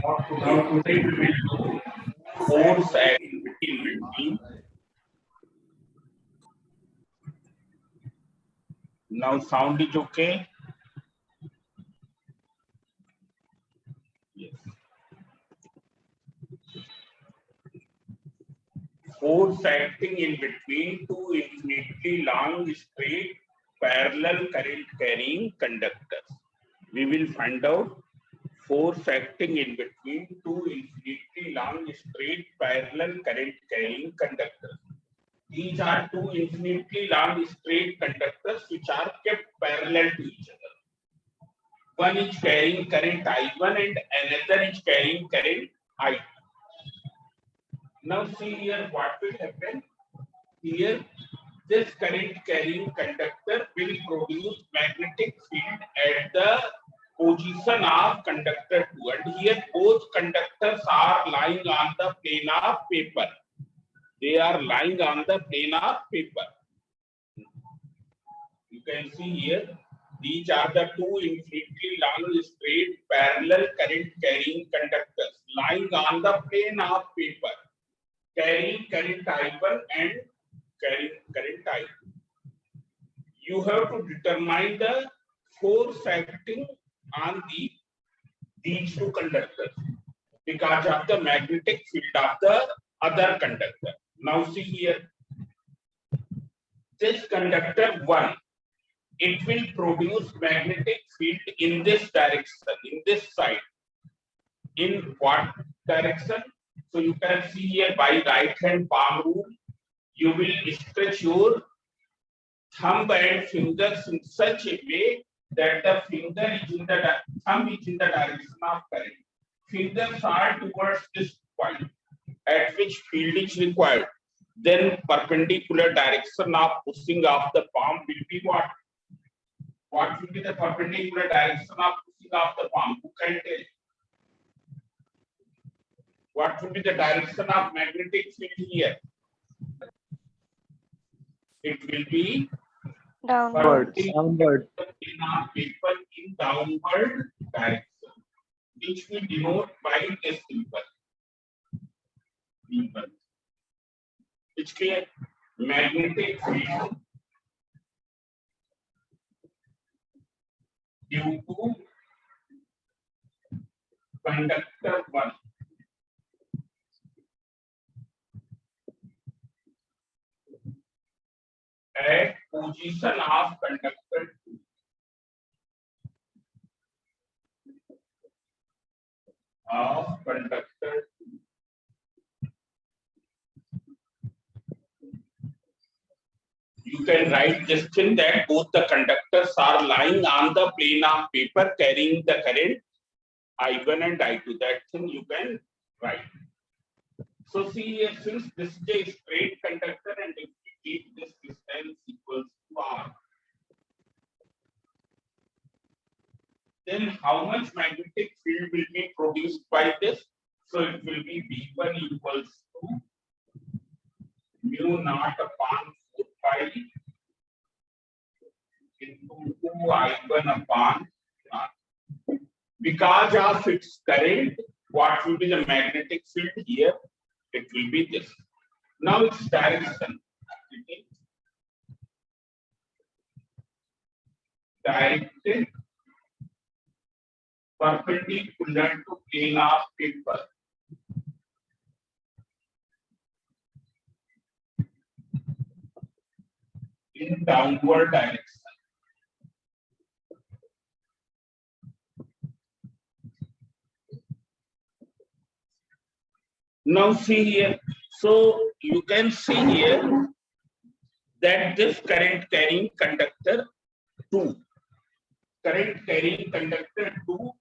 Now today we will do force acting in between. Now sound is okay? Yes. Force acting in between two infinitely long straight parallel current carrying conductors. We will find out force acting in between two infinitely long straight parallel current carrying conductors. These are two infinitely long straight conductors which are kept parallel to each other. One is carrying current I1 and another is carrying current I2. Now see here what will happen. Here this current carrying conductor will produce magnetic field at the position of conductor 2, and here both conductors are lying on the plane of paper. They are lying on the plane of paper. You can see here, these are the two infinitely long straight parallel current carrying conductors lying on the plane of paper, carrying current I1 and carrying current I2. You have to determine the force acting on these two conductors because of the magnetic field of the other conductor. Now see here, this conductor 1, it will produce magnetic field in this direction, in this side. In what direction? So you can see here by right hand palm rule, you will stretch your thumb and fingers in such a way that the finger is in the thumb is in the direction of current. Fingers are towards this point at which field is required. Then perpendicular direction of pushing of the palm will be what? What will be the perpendicular direction of pushing of the palm? Who can tell? What will be the direction of magnetic field here? It will be Downward. People in downward direction, which we denote by this symbol. It's clear. Magnetic field due to conductor 1. At position of conductor 2. Of conductor 2. You can write this thing that both the conductors are lying on the plane of paper carrying the current I1 and I2. That thing you can write. So see here, since this is a straight conductor and if we keep this distance equals to r, then how much magnetic field will be produced by this? So it will be V1 equals to mu naught upon 4 pi into 2 I1 upon r. Because of its current, what will be the magnetic field here? It will be this. Now its direction. It is directed perpendicular to plane of paper. In downward direction. Now see here. So you can see here that this current carrying conductor 2, current carrying conductor 2,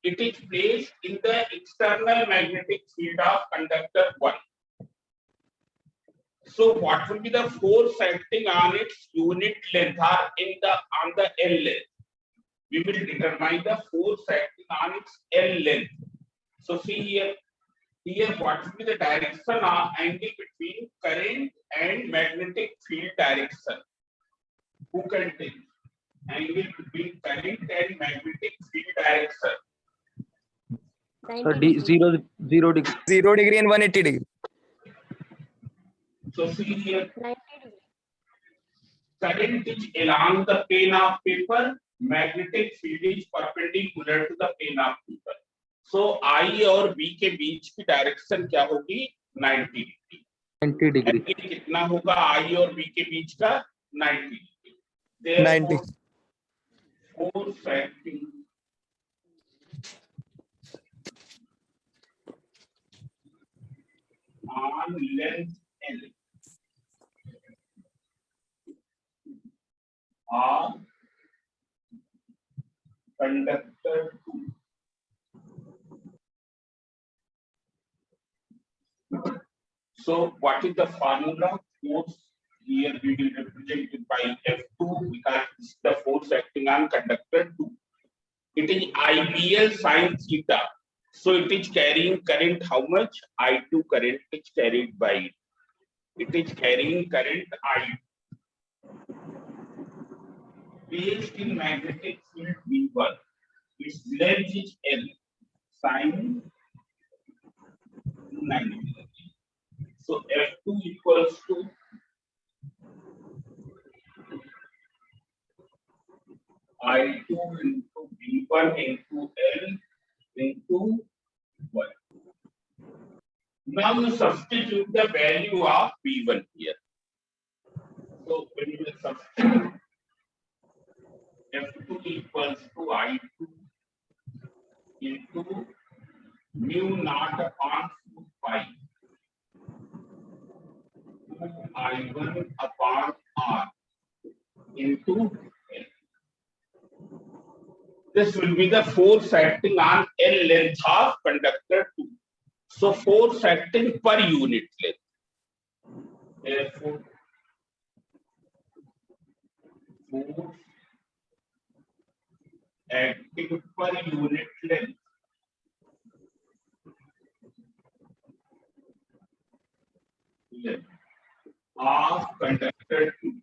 it is placed in the external magnetic field of conductor 1. So what will be the force acting on its unit length or on the L length? We will determine the force acting on its L length. So see here. Here, what will be the direction of angle between current and magnetic field direction? Who can tell? Angle between current and magnetic field direction. So D, 0 degree. 0 degree and 180 degree. So see here, 90 degree. current is along the plane of paper, magnetic field is perpendicular to the plane of paper. So I और B के बीच की direction क्या होगी? 90 degree. 90 degree. Angle कितना होगा I और B के बीच का? 90 degree. 90. Force acting on length L are conductor 2. So what is the formula? Force here we will represent it by F2 because this is the force acting on conductor 2. It is IBL sin theta. So it is carrying current how much? I2 current is carried by it. It is carrying current I. Based in magnetic field V1, its length is L sin 90. So F2 equals to I2 into V1 into L into 1. Now you substitute the value of V1 here. So when you substitute F2 equals to I2 into mu naught upon 2 pi I1 upon R into L. This will be the force acting on L length of conductor 2. So force acting per unit length. Therefore, force acting per unit length of conductor 2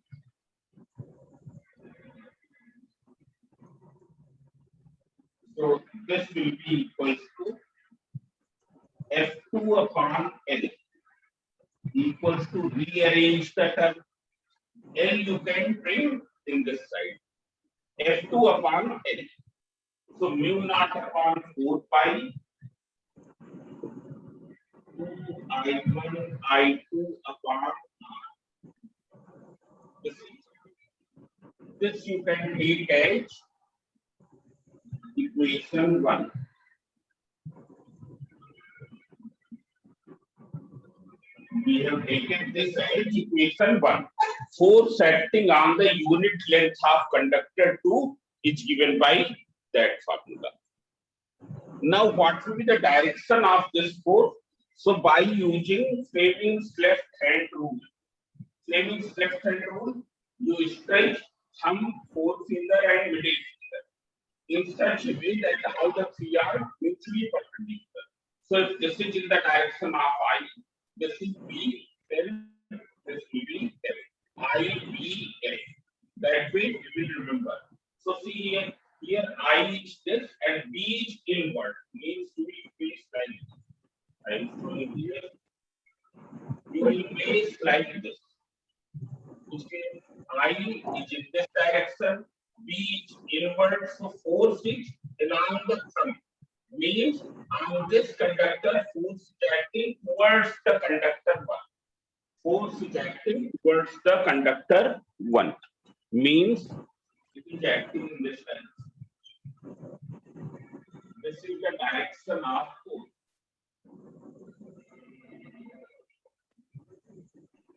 so this will be equals to F2 upon L equals to rearrange the term. L you can bring in this side. F2 upon L. So mu naught upon 4 pi 2 I1 I2 upon R. This you can take as equation 1. We have taken this as equation 1. Force acting on the unit length of conductor 2 is given by that formula. Now, what will be the direction of this force? So, by using Fleming's left hand rule, you stretch thumb, forefinger, and middle finger in such a way that how the three are mutually perpendicular. So, if this is in the direction of I, this is B, then this will be F. I, B, F. That way you will remember. So, see here I is this and B is inward, means you will place like this. I am showing here. You will place like this. Okay. I is in this direction, B is inward, so force is along the thumb. Means on this conductor, force is acting towards the conductor 1. Force is acting towards the conductor 1. Means it is acting in this direction. This is the direction of force.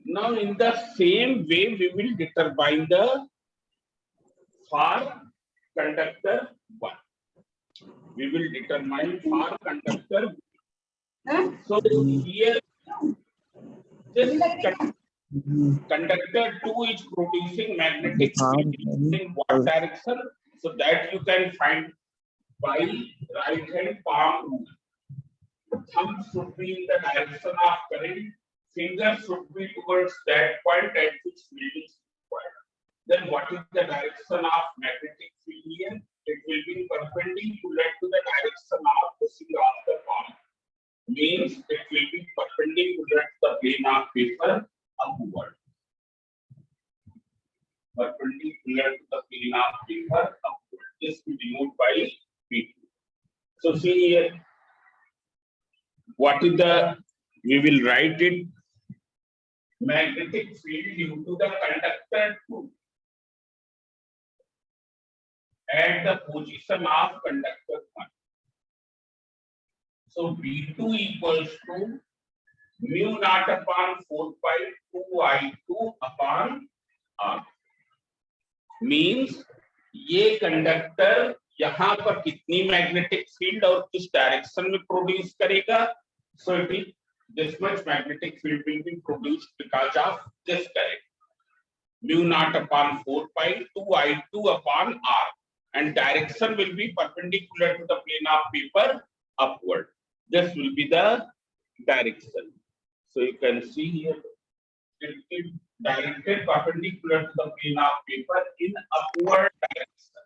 Now, in the same way, we will determine the for conductor 1. We will determine for conductor. So here, this conductor 2 is producing magnetic field in what direction? So that you can find by right hand palm rule. Thumb should be in the direction of current. Finger should be towards that point at which field is required. Then what is the direction of magnetic field here? It will be perpendicular to the direction of pushing on the perpendicular to the plane of paper upward. This will be denoted by P2. So see here, what is the, we will write it, magnetic field due to the conductor 2 at the position of conductor 1. So B2 equals to mu naught upon 4 pi 2I2 upon R. Means ये conductor यहाँ पर कितनी magnetic field और किस direction में produce करेगा? So it is this much magnetic field will be produced because of this current. Mu naught upon 4 pi 2I2 upon R, and direction will be perpendicular to the plane of paper upward. This will be the direction. So you can see here, it is directed perpendicular to the plane of paper in upward direction.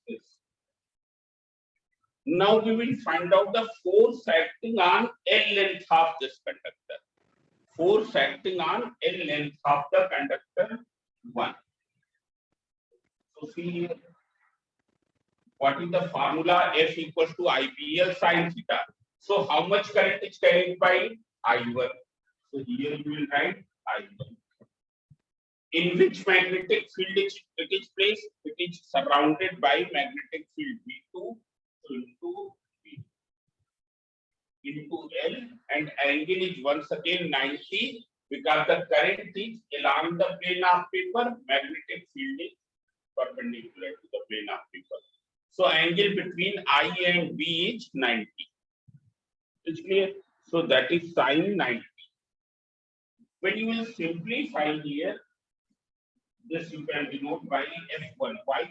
Yes. Now we will find out the force acting on L length of this conductor. Force acting on L length of the conductor 1. So see here, what is the formula? F equals to IPL sin theta. So how much current is carried by I1? So here you will write I1. In which magnetic field it is placed? It is surrounded by magnetic field V2 into V into L, and angle is once again 90 because the current is along the plane of paper, magnetic field is perpendicular to the plane of paper. So angle between I and B is 90. It's clear? So that is sin 90. When you will simplify here, this you can denote by F1. Why?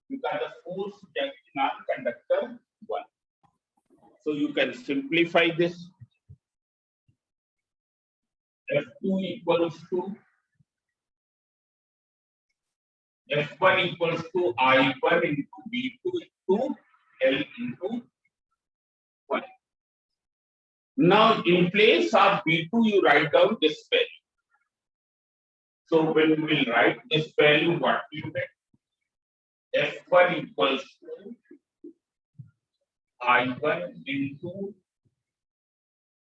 Because the force acting on conductor 1. So you can simplify this. F2 equals to F1 equals to I1 into B2 into L into 1. Now in place of B2 you write down this value. So when we will write this value, what we get? F1 equals to I1 into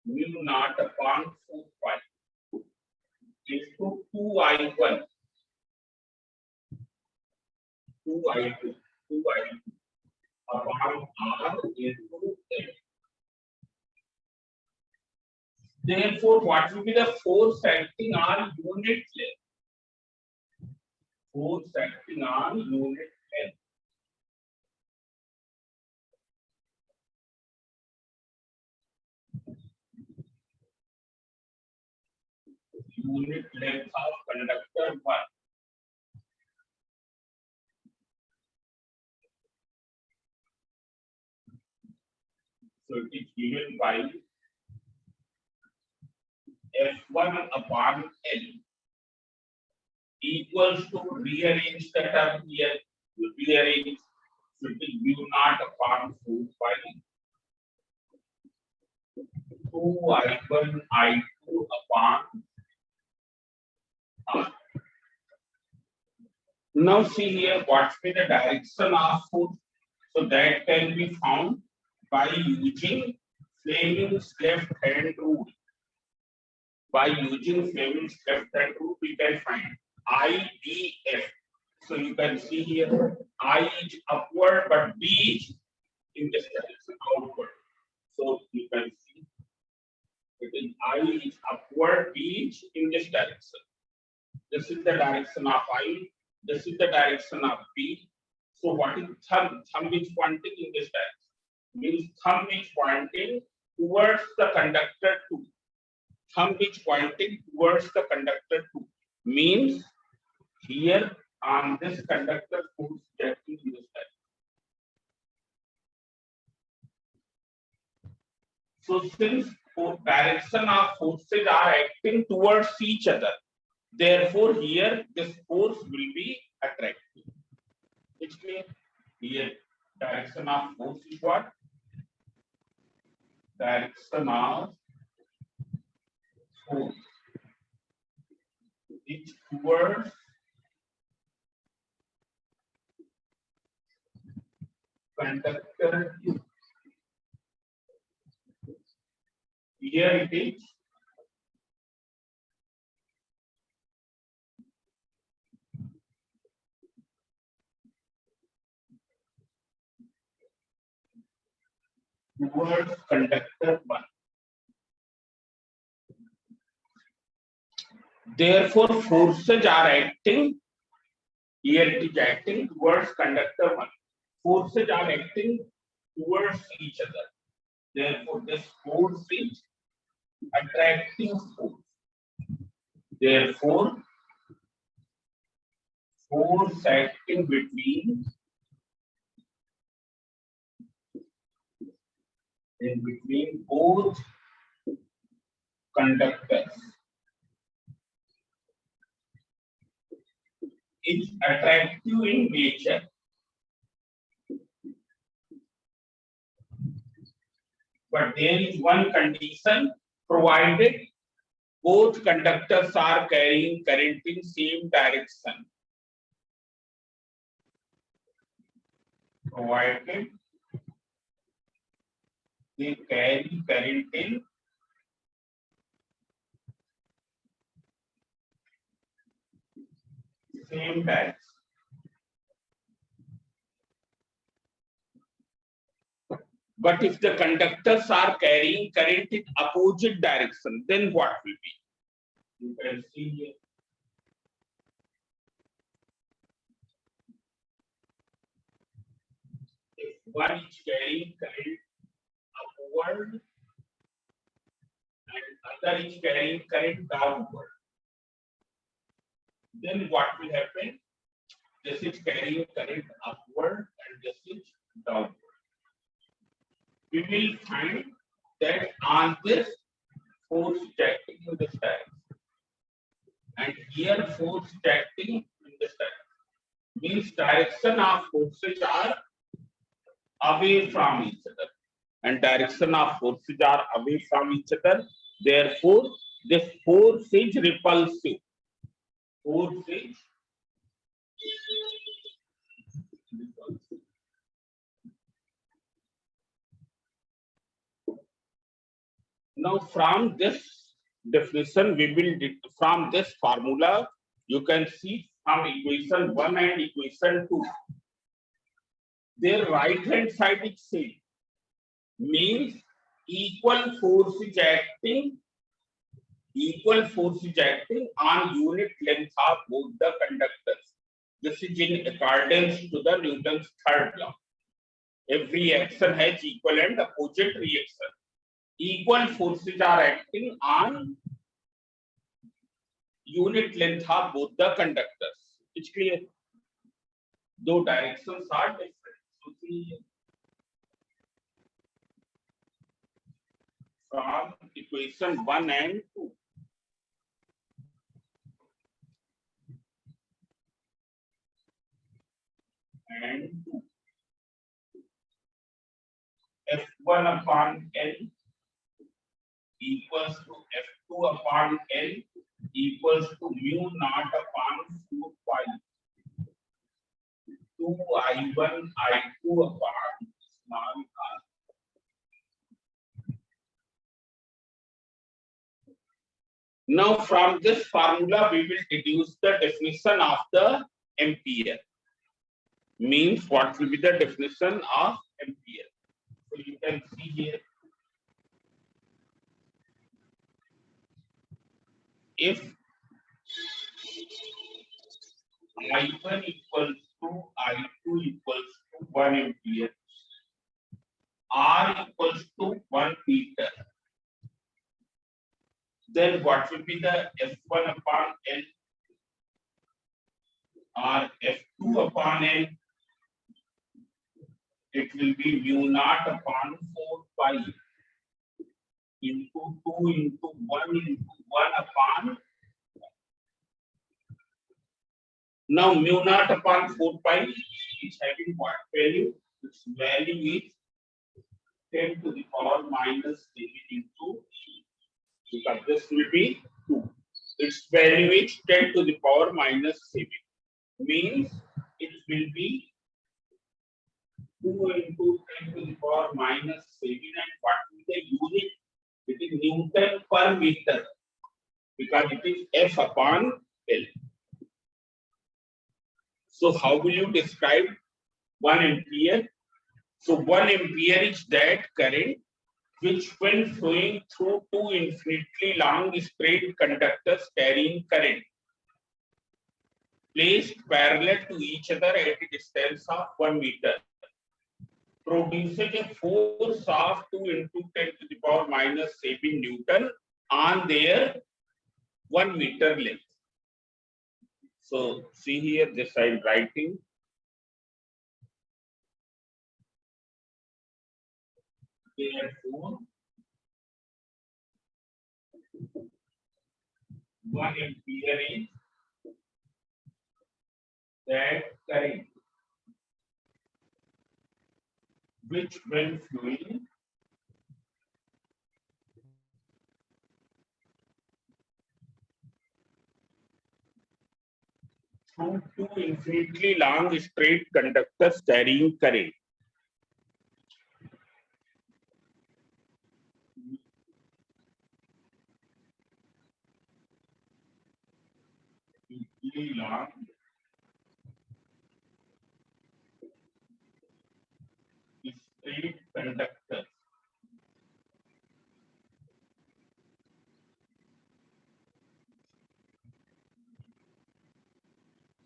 mu naught upon 4 pi is to 2I1. 2I2 upon R into L. Therefore, what will be the force acting on unit length? Force acting on unit length. Unit length of conductor 1. So it is given by F1 upon L equals to, rearrange the term here, rearrange, so it is mu naught upon 4 pi 2I1 I2 upon R. Now see here, what's the direction of force? So that can be found by using Fleming's left hand rule. By using Fleming's left hand rule, we can find IDF. So you can see here, I is upward, but B is in this direction, outward. So you can see, it is I is upward, B is in this direction. This is the direction of I. This is the direction of B. So what is thumb? Thumb is pointing in this direction. Means thumb is pointing towards the conductor 2. Thumb is pointing towards the conductor 2. Means here on this conductor force acting in this direction. So since direction of forces are acting towards each other, therefore here this force will be attractive. It's clear? Here direction of force is what? Direction of force is towards conductor. Here it is towards conductor 1. Therefore, forces are acting. Here it is acting towards conductor 1. Forces are acting towards each other. Therefore, this force is attracting force. Therefore, force acting between both conductors is attractive in nature. But there is one condition, provided both conductors are carrying current in same direction. Provided they carry current in same direction. But if the conductors are carrying current in opposite direction, then what will be? You can see here. If one is carrying current upward and other is carrying current downward, then what will happen? This is carrying current upward and this is downward. We will find that on this force acting in this direction, and here force acting in this direction, means direction of forces are away from each other, and direction of forces are away from each other. Therefore, this force is repulsive. Force is repulsive. Now, from this definition, we will from this formula, you can see from equation 1 and equation 2. Their right hand side is same, means equal force is acting on unit length of both the conductors. This is in accordance to the Newton's third law. Every action has equal and opposite reaction. Equal forces are acting on unit length of both the conductors. It's clear? Though directions are different. So see, from equation 1 and 2. And 2. F1 upon L equals to F2 upon L equals to mu naught upon 4 pi 2 I1 I2 upon small r. Now from this formula we will deduce the definition of the ampere. Means what will be the definition of ampere? So you can see here, if I1 equals to I2 equals to 1 ampere, R equals to 1 meter, then what will be the F1 upon L or F2 upon L? It will be mu naught upon 4 pi into 2 into 1 into 1 upon. Now mu naught upon 4 pi is having what value? Its value is 10 to the power minus 3 into, because this will be 2. its value is 10 to the power minus 7. Means it will be 2 into 10 to the power minus 7. And what is the unit? It is Newton per meter, because it is F upon L. So how will you describe 1 ampere? So 1 ampere is that current which, when flowing through two infinitely long straight conductors carrying current placed parallel to each other at a distance of 1 meter, produces a force of 2 into 10 to the power minus 7 Newton on their 1 meter length. So see here, this I am writing. Therefore, 1 ampere is that current which, when flowing through two infinitely long straight conductors carrying current infinitely long straight conductors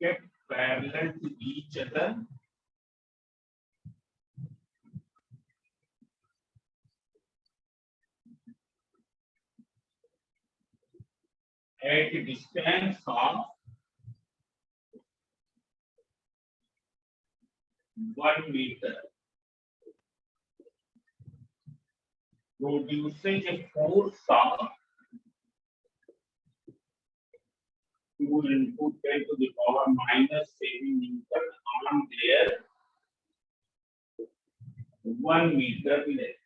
kept parallel to each other at a distance of 1 meter, produces a force of 2 into 10 to the power minus 7 Newton on their 1 meter length.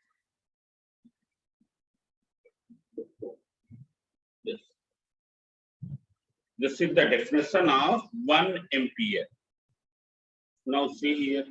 This is the definition of 1 ampere. Now see here.